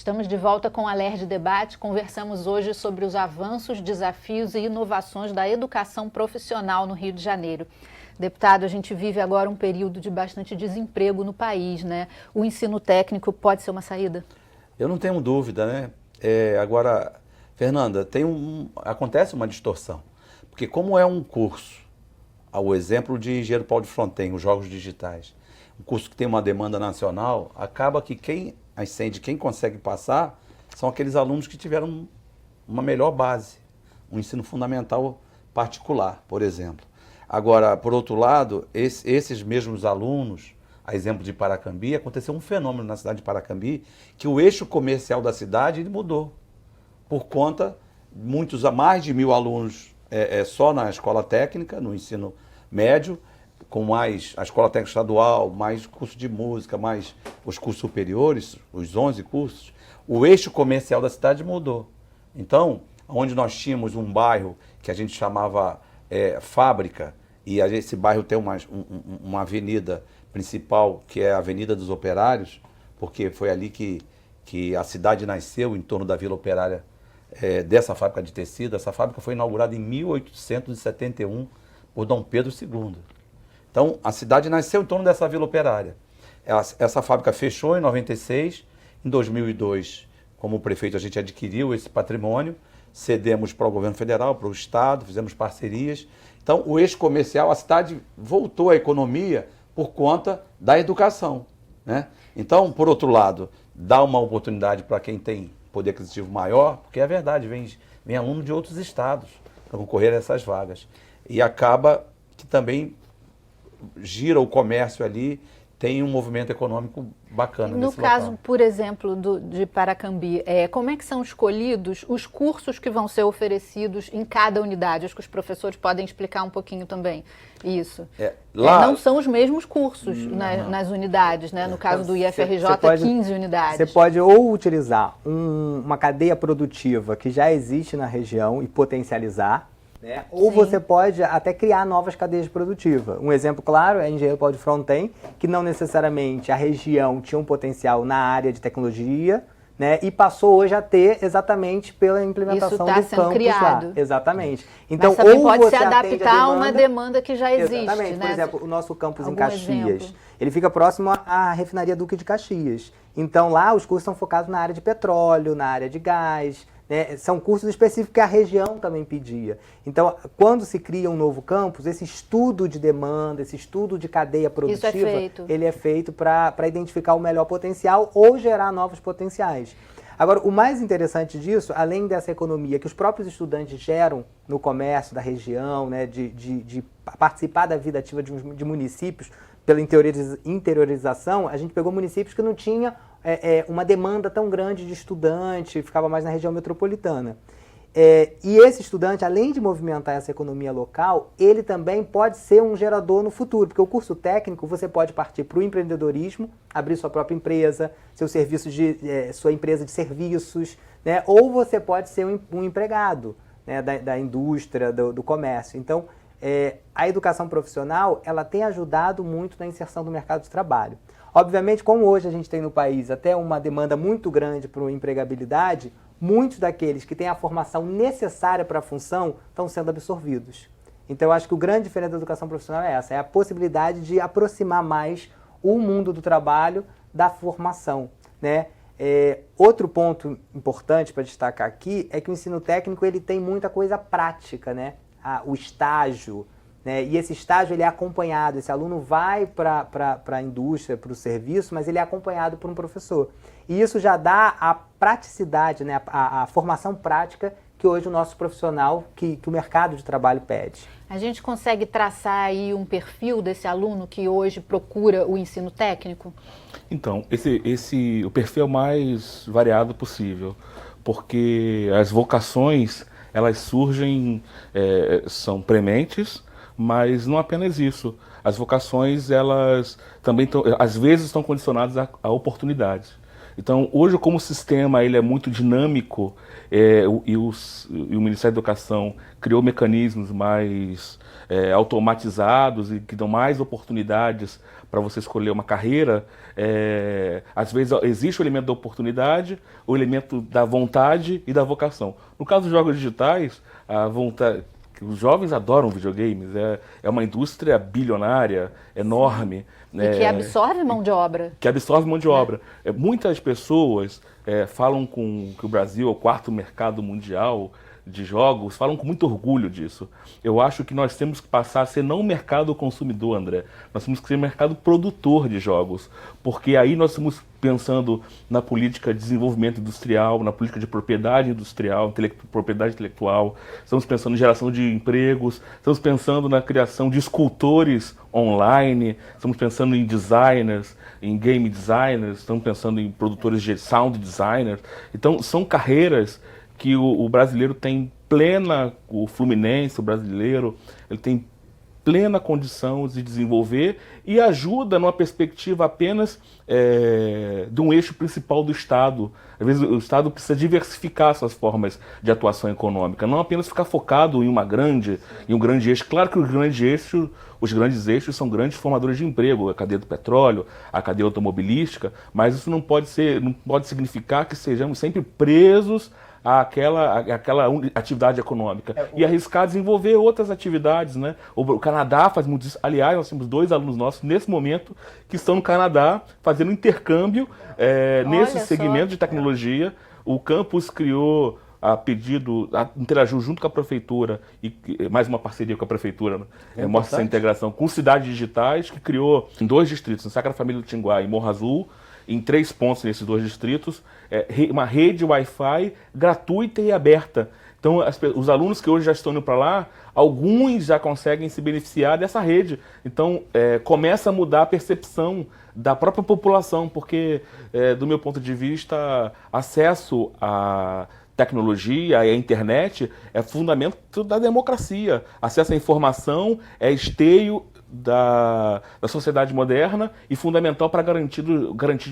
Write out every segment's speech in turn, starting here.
Estamos de volta com o Alerj Debate. Conversamos hoje sobre os avanços, desafios e inovações da educação profissional no Rio de Janeiro. Deputado, a gente vive agora um período de bastante desemprego no país, né? O ensino técnico pode ser uma saída? Eu não tenho dúvida, né? Agora, Fernanda, acontece uma distorção. Porque como é um curso, ao exemplo de Engenheiro Paulo de Fronten, os jogos digitais, um curso que tem uma demanda nacional, acaba que quem consegue passar são aqueles alunos que tiveram uma melhor base, um ensino fundamental particular, por exemplo. Agora, por outro lado, esses mesmos alunos, a exemplo de Paracambi, aconteceu um fenômeno na cidade de Paracambi, que o eixo comercial da cidade ele mudou, por conta mais de 1.000 alunos só na escola técnica, no ensino médio, com mais a escola técnica estadual, mais curso de música, mais os cursos superiores, os 11 cursos, o eixo comercial da cidade mudou. Então, onde nós tínhamos um bairro que a gente chamava Fábrica, e esse bairro tem uma avenida principal, que é a Avenida dos Operários, porque foi ali que a cidade nasceu, em torno da Vila Operária, dessa fábrica de tecido. Essa fábrica foi inaugurada em 1871 por Dom Pedro II. Então, a cidade nasceu em torno dessa Vila Operária. Essa fábrica fechou em 96. Em 2002, como prefeito, a gente adquiriu esse patrimônio, cedemos para o governo federal, para o estado, fizemos parcerias. Então, o eixo comercial, a cidade voltou à economia por conta da educação, né? Então, por outro lado, dá uma oportunidade para quem tem poder aquisitivo maior, porque é verdade, vem aluno de outros estados para concorrer a essas vagas. E acaba que também gira o comércio ali, tem um movimento econômico bacana nesse local. No caso, por exemplo, de Paracambi, como é que são escolhidos os cursos que vão ser oferecidos em cada unidade? Acho que os professores podem explicar um pouquinho também isso. Não são os mesmos cursos nas unidades, né? No caso do IFRJ, 15 unidades. Você pode ou utilizar uma cadeia produtiva que já existe na região e potencializar, né? Ou você pode até criar novas cadeias produtivas. Um exemplo claro é Engenheiro Paulo de Fronten, que não necessariamente a região tinha um potencial na área de tecnologia, né? E passou hoje a ter exatamente pela implementação do campus criado lá. Exatamente. Então, mas também pode se adaptar a uma demanda que já existe. Exatamente. Né? Por exemplo, o nosso campus em Caxias, ele fica próximo à refinaria Duque de Caxias. Então lá os cursos são focados na área de petróleo, na área de gás, né? São cursos específicos que a região também pedia. Então, quando se cria um novo campus, esse estudo de demanda, esse estudo de cadeia produtiva, ele é feito para identificar o melhor potencial ou gerar novos potenciais. Agora, o mais interessante disso, além dessa economia que os próprios estudantes geram no comércio da região, né, de participar da vida ativa de municípios, pela interiorização, a gente pegou municípios que não tinham uma demanda tão grande de estudante, ficava mais na região metropolitana. E esse estudante, além de movimentar essa economia local, ele também pode ser um gerador no futuro, porque o curso técnico você pode partir para o empreendedorismo, abrir sua própria empresa, sua empresa de serviços, né? Ou você pode ser um empregado, né, da indústria, do comércio. Então, a educação profissional ela tem ajudado muito na inserção do mercado de trabalho. Obviamente, como hoje a gente tem no país até uma demanda muito grande por empregabilidade, muitos daqueles que têm a formação necessária para a função estão sendo absorvidos. Então, eu acho que o grande diferença da educação profissional é essa, é a possibilidade de aproximar mais o mundo do trabalho da formação, né? Outro ponto importante para destacar aqui é que o ensino técnico ele tem muita coisa prática, né? O estágio, né? E esse estágio ele é acompanhado, esse aluno vai para a indústria, para o serviço, mas ele é acompanhado por um professor. E isso já dá a praticidade, né? a formação prática que hoje o nosso profissional, que o mercado de trabalho pede. A gente consegue traçar aí um perfil desse aluno que hoje procura o ensino técnico? Então, o perfil é o mais variado possível, porque as vocações elas surgem, são prementes, mas não apenas isso. As vocações, elas também às vezes estão condicionadas a oportunidades. Então, hoje, como o sistema ele é muito dinâmico e o Ministério da Educação criou mecanismos mais automatizados e que dão mais oportunidades para você escolher uma carreira, às vezes existe o elemento da oportunidade, o elemento da vontade e da vocação. No caso dos jogos digitais, a vontade... Os jovens adoram videogames, é uma indústria bilionária, enorme. E que absorve mão de obra. Que absorve mão de obra. Muitas pessoas falam que o Brasil é o quarto mercado mundial de jogos, falam com muito orgulho disso. Eu acho que nós temos que passar a ser não um mercado consumidor, André. Nós temos que ser um mercado produtor de jogos, porque aí nós estamos pensando na política de desenvolvimento industrial, na política de propriedade industrial, propriedade intelectual, estamos pensando em geração de empregos, estamos pensando na criação de escultores online, estamos pensando em designers, em game designers, estamos pensando em produtores de sound designers. Então, são carreiras que o brasileiro tem plena, o fluminense, o brasileiro, ele tem plena condição de desenvolver e ajuda numa perspectiva apenas de um eixo principal do Estado. Às vezes o Estado precisa diversificar suas formas de atuação econômica, não apenas ficar focado em um grande eixo. Claro que os grandes eixos são grandes formadores de emprego, a cadeia do petróleo, a cadeia automobilística, mas isso não pode significar que sejamos sempre presos àquela atividade econômica e arriscar desenvolver outras atividades, né? O Canadá faz muito isso. Aliás, nós temos 2 alunos nossos nesse momento que estão no Canadá fazendo intercâmbio nesse segmento de tecnologia. O campus criou interagiu junto com a prefeitura e mais uma parceria com a prefeitura, né? Mostra essa integração com cidades digitais, que criou em 2 distritos, em Sagrada Família do Tinguá e Morro Azul, em 3 pontos nesses 2 distritos, uma rede Wi-Fi gratuita e aberta. Então, os alunos que hoje já estão indo para lá, alguns já conseguem se beneficiar dessa rede. Então, começa a mudar a percepção da própria população, porque, do meu ponto de vista, acesso à tecnologia e à internet é fundamento da democracia. Acesso à informação é esteio da sociedade moderna e fundamental para garantir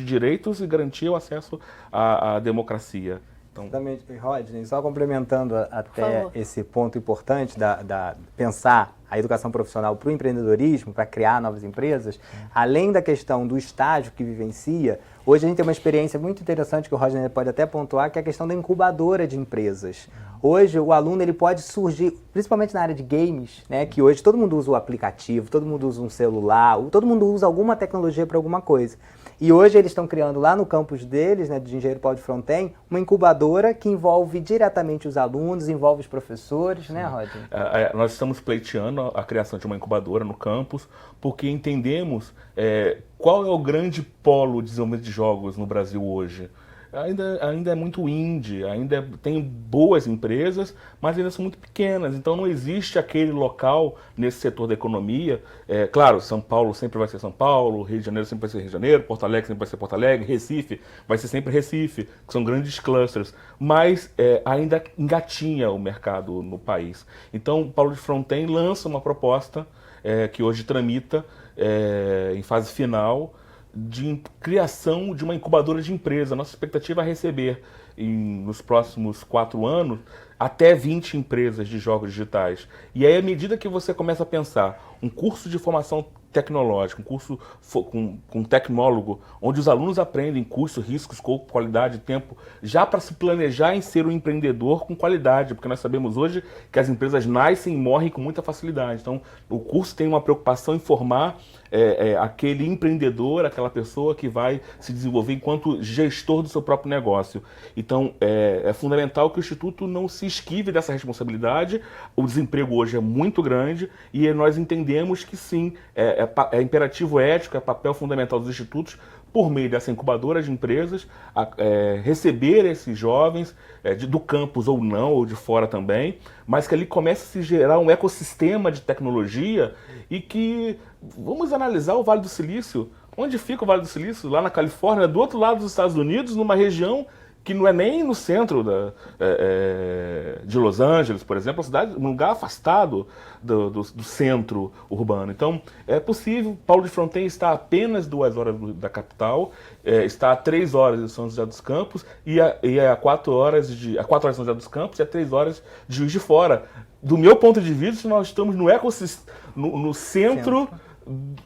direitos e garantir o acesso à democracia. Então... Exatamente, Rodney, só complementando até esse ponto importante da pensar a educação profissional para o empreendedorismo, para criar novas empresas, além da questão do estágio que vivencia, hoje a gente tem uma experiência muito interessante que o Rodney pode até pontuar, que é a questão da incubadora de empresas. Hoje o aluno ele pode surgir, principalmente na área de games, né, que hoje todo mundo usa o aplicativo, todo mundo usa um celular, todo mundo usa alguma tecnologia para alguma coisa. E hoje eles estão criando lá no campus deles, né, de Engenheiro Paulo de Fronten, uma incubadora que envolve diretamente os alunos, envolve os professores, né, Rodney? Nós estamos pleiteando a criação de uma incubadora no campus, porque entendemos qual é o grande polo de desenvolvimento de jogos no Brasil hoje. Ainda é muito indie, ainda tem boas empresas, mas ainda são muito pequenas. Então não existe aquele local nesse setor da economia. Claro, São Paulo sempre vai ser São Paulo, Rio de Janeiro sempre vai ser Rio de Janeiro, Porto Alegre sempre vai ser Porto Alegre, Recife vai ser sempre Recife, que são grandes clusters. Mas ainda engatinha o mercado no país. Então Paulo de Fronten lança uma proposta que hoje tramita em fase final, de criação de uma incubadora de empresa. Nossa expectativa é receber, nos próximos 4 anos, até 20 empresas de jogos digitais. E aí, à medida que você começa a pensar um curso de formação tecnológica, um curso com um tecnólogo, onde os alunos aprendem custo, riscos, qualidade, tempo, já para se planejar em ser um empreendedor com qualidade, porque nós sabemos hoje que as empresas nascem e morrem com muita facilidade. Então, o curso tem uma preocupação em formar aquele empreendedor, aquela pessoa que vai se desenvolver enquanto gestor do seu próprio negócio. Então, é fundamental que o Instituto não se esquive dessa responsabilidade. O desemprego hoje é muito grande e nós entendemos que sim, é imperativo ético, é papel fundamental dos institutos, por meio dessa incubadora de empresas, receber esses jovens do campus ou não, ou de fora também, mas que ali comece a se gerar um ecossistema de tecnologia e que, vamos analisar o Vale do Silício. Onde fica o Vale do Silício? Lá na Califórnia, do outro lado dos Estados Unidos, numa região que não é nem no centro de Los Angeles, por exemplo, um lugar afastado do centro urbano. Então, é possível. Paulo de Fronten está a apenas 2 horas da capital, está a 3 horas de São José dos Campos e a 4 horas de São José dos Campos e a 3 horas de Juiz de Fora. Do meu ponto de vista, nós estamos no centro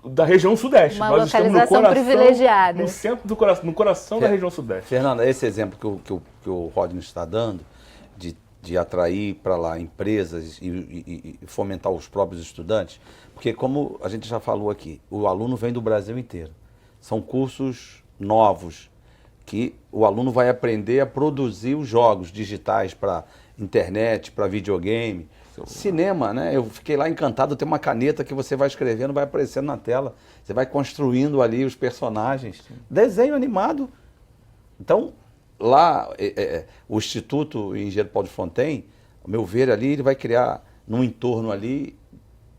da região sudeste. Uma nós localização estamos no coração, privilegiada. No centro do coração, no coração da região sudeste. Fernanda, esse exemplo que o Rodney está dando, de atrair para lá empresas e fomentar os próprios estudantes, porque como a gente já falou aqui, o aluno vem do Brasil inteiro. São cursos novos, que o aluno vai aprender a produzir os jogos digitais para internet, para videogame, cinema, né? Eu fiquei lá encantado, tem uma caneta que você vai escrevendo, vai aparecendo na tela, você vai construindo ali os personagens. Desenho animado. Então, lá, o Instituto Engenheiro Paulo de Fronten, ao meu ver ali, ele vai criar num entorno ali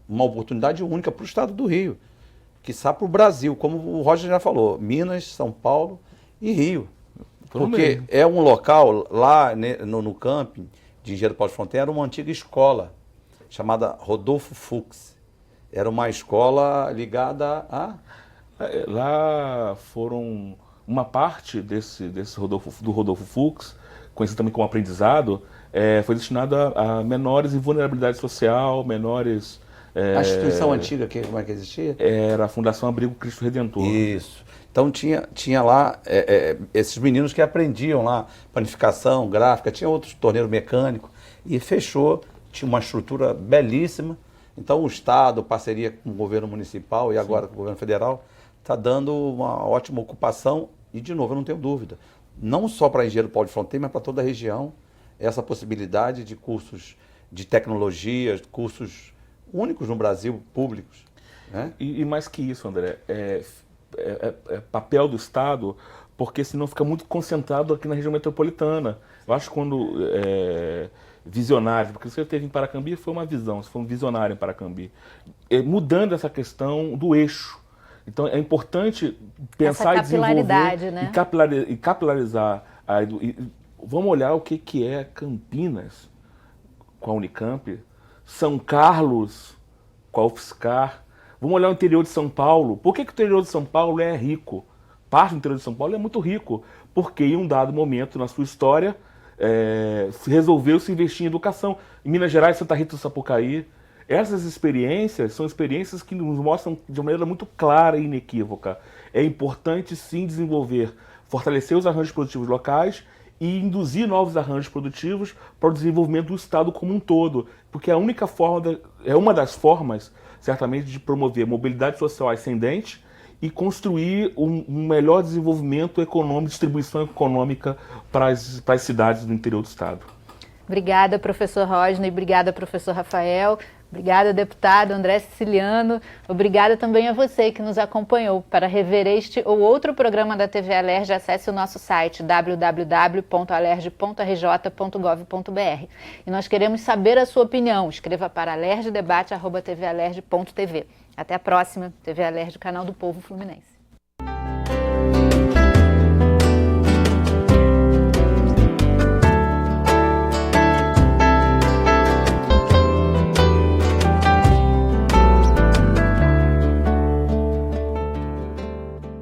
uma oportunidade única para o estado do Rio, quiçá para o Brasil, como o Roger já falou, Minas, São Paulo e Rio. Porque é um local, lá no camping de Engenheiro Paulo de Fronten, era uma antiga escola, chamada Rodolfo Fux. Era uma escola ligada a... Lá foram... Uma parte do Rodolfo Fux, conhecido também como aprendizado, foi destinada a menores em vulnerabilidade social, menores... A instituição antiga, como é que existia? Era a Fundação Abrigo Cristo Redentor. Isso. Então tinha lá esses meninos que aprendiam lá panificação, gráfica, tinha outros torneiro mecânico e fechou, tinha uma estrutura belíssima. Então o Estado, parceria com o governo municipal e agora com o governo federal, está dando uma ótima ocupação e, de novo, eu não tenho dúvida, não só para Engenheiro Paulo de Fronten, mas para toda a região, essa possibilidade de cursos de tecnologia, cursos únicos no Brasil, públicos. Né? E mais que isso, André, papel do Estado, porque senão fica muito concentrado aqui na região metropolitana. Eu acho que quando visionário, porque você teve em Paracambi foi uma visão, você foi um visionário em Paracambi, mudando essa questão do eixo. Então é importante pensar e desenvolver, né? e capilarizar. Vamos olhar o que é Campinas com a Unicamp, São Carlos com a UFSCar. Vamos olhar o interior de São Paulo. Por que o interior de São Paulo é rico? Parte do interior de São Paulo é muito rico, porque em um dado momento na sua história resolveu se investir em educação. Em Minas Gerais, Santa Rita do Sapucaí. Essas experiências são experiências que nos mostram de uma maneira muito clara e inequívoca. É importante sim desenvolver, fortalecer os arranjos produtivos locais e induzir novos arranjos produtivos para o desenvolvimento do Estado como um todo, porque é a única forma, é uma das formas, certamente, de promover mobilidade social ascendente e construir um melhor desenvolvimento econômico, distribuição econômica para as cidades do interior do Estado. Obrigada, professor Rodney, obrigada, professor Rafael, obrigada, deputado André Siciliano, obrigada também a você que nos acompanhou. Para rever este ou outro programa da TV Alerj, acesse o nosso site www.alerj.rj.gov.br. E nós queremos saber a sua opinião. Escreva para alerjdebate@tvalerj.tv. Até a próxima, TV Alerj, canal do Povo Fluminense.